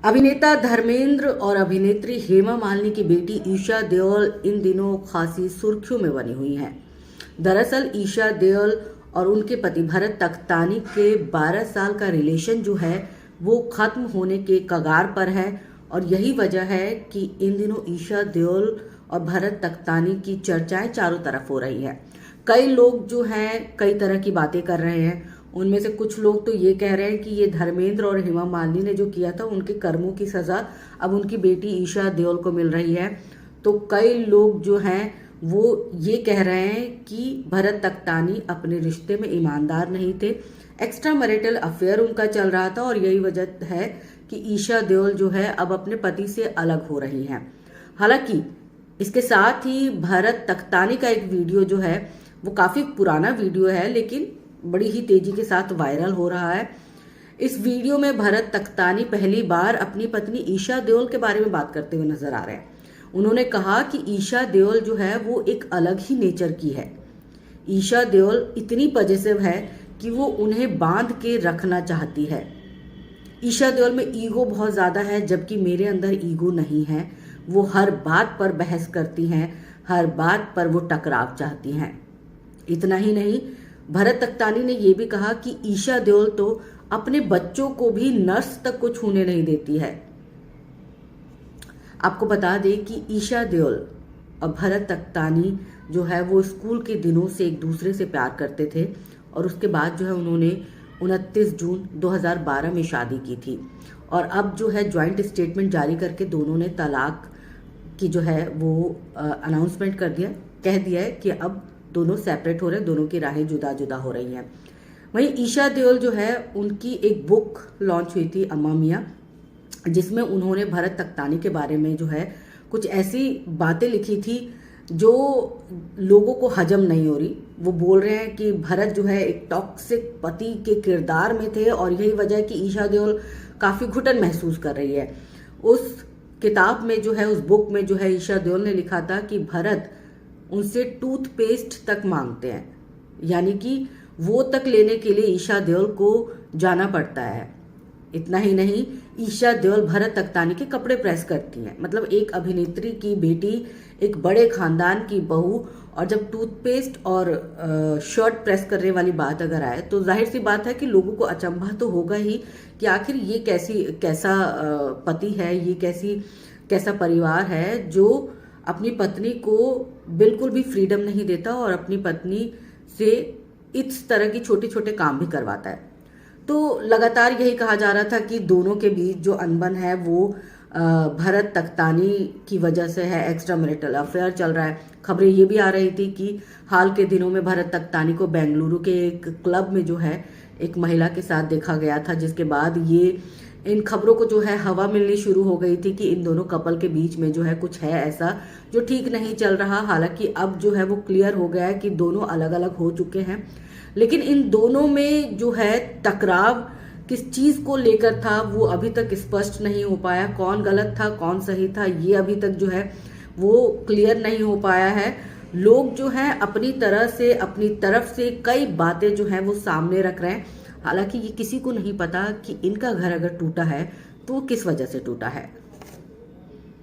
अभिनेता धर्मेंद्र और अभिनेत्री हेमा मालिनी की बेटी ईशा देओल इन दिनों खासी सुर्खियों में बनी हुई हैं। दरअसल ईशा देओल और उनके पति भरत तख्तानी के 12 साल का रिलेशन जो है वो खत्म होने के कगार पर है और यही वजह है कि इन दिनों ईशा देओल और भरत तख्तानी की चर्चाएं चारों तरफ हो रही है। कई लोग जो हैं कई तरह की बातें कर रहे हैं। उनमें से कुछ लोग तो ये कह रहे हैं कि ये धर्मेंद्र और हेमा मालिनी ने जो किया था उनके कर्मों की सजा अब उनकी बेटी ईशा देओल को मिल रही है। तो कई लोग जो हैं वो ये कह रहे हैं कि भरत तख्तानी अपने रिश्ते में ईमानदार नहीं थे, एक्स्ट्रा मैरिटल अफेयर उनका चल रहा था और यही वजह है कि ईशा देओल जो है अब अपने पति से अलग हो रही हैं। हालांकि इसके साथ ही भरत तख्तानी का एक वीडियो जो है वो काफी पुराना वीडियो है लेकिन बड़ी ही तेजी के साथ वायरल हो रहा है। इस वीडियो में भरत तख्तानी पहली बार अपनी पत्नी ईशा देओल के बारे में बात करते हुए नजर आ रहे हैं। उन्होंने कहा कि ईशा देओल जो है वो एक अलग ही नेचर की है। ईशा देओल इतनी पॉजिटिव है कि वो उन्हें बांध के रखना चाहती है। ईशा देओल में ईगो बहुत ज्यादा है जबकि मेरे अंदर ईगो नहीं है। वो हर बात पर बहस करती हैं, हर बात पर वो टकराव चाहती हैं। इतना ही नहीं, भरत तख्तानी ने यह भी कहा कि ईशा देओल तो अपने बच्चों को भी नर्स तक को छूने नहीं देती है। आपको बता दें कि ईशा देओल और भरत तख्तानी जो है वो स्कूल के दिनों से एक दूसरे से प्यार करते थे और उसके बाद जो है उन्होंने 29 जून 2012 में शादी की थी और अब जो है ज्वाइंट स्टेटमेंट जारी करके दोनों ने तलाक की जो है वो अनाउंसमेंट कह दिया है कि अब दोनों सेपरेट हो रहे हैं, दोनों की राहें जुदा जुदा हो रही हैं। वहीं ईशा देओल जो है उनकी एक बुक लॉन्च हुई थी अम्मा मियाँ, जिसमें उन्होंने भरत तख्तानी के बारे में जो है कुछ ऐसी बातें लिखी थी जो लोगों को हजम नहीं हो रही। वो बोल रहे हैं कि भरत जो है एक टॉक्सिक पति के किरदार में थे और यही वजह है कि ईशा देओल काफी घुटन महसूस कर रही है। उस किताब में जो है, उस बुक में जो है ईशा देओल ने लिखा था कि भरत उनसे टूथपेस्ट तक मांगते हैं, यानी कि वो तक लेने के लिए ईशा देओल को जाना पड़ता है। इतना ही नहीं, ईशा देओल भरत तख्तानी के कपड़े प्रेस करती हैं। मतलब एक अभिनेत्री की बेटी, एक बड़े खानदान की बहू, और जब टूथपेस्ट और शर्ट प्रेस करने वाली बात अगर आए तो जाहिर सी बात है कि लोगों को अचंभा तो होगा ही कि आखिर ये कैसा पति है, ये कैसा परिवार है जो अपनी पत्नी को बिल्कुल भी फ्रीडम नहीं देता और अपनी पत्नी से इस तरह की छोटे छोटे काम भी करवाता है। तो लगातार यही कहा जा रहा था कि दोनों के बीच जो अनबन है वो भरत तख्तानी की वजह से है, एक्स्ट्रा मैरिटल अफेयर चल रहा है। खबरें ये भी आ रही थी कि हाल के दिनों में भरत तख्तानी को बेंगलुरु के एक क्लब में जो है एक महिला के साथ देखा गया था, जिसके बाद ये इन खबरों को जो है हवा मिलनी शुरू हो गई थी कि इन दोनों कपल के बीच में जो है कुछ है ऐसा जो ठीक नहीं चल रहा। हालांकि अब जो है वो क्लियर हो गया है कि दोनों अलग अलग हो चुके हैं, लेकिन इन दोनों में जो है टकराव किस चीज को लेकर था वो अभी तक स्पष्ट नहीं हो पाया। कौन गलत था कौन सही था ये अभी तक जो है वो क्लियर नहीं हो पाया है। लोग जो है अपनी तरफ से कई बातें जो है वो सामने रख रहे हैं। हालांकि ये किसी को नहीं पता कि इनका घर अगर टूटा है तो किस वजह से टूटा है।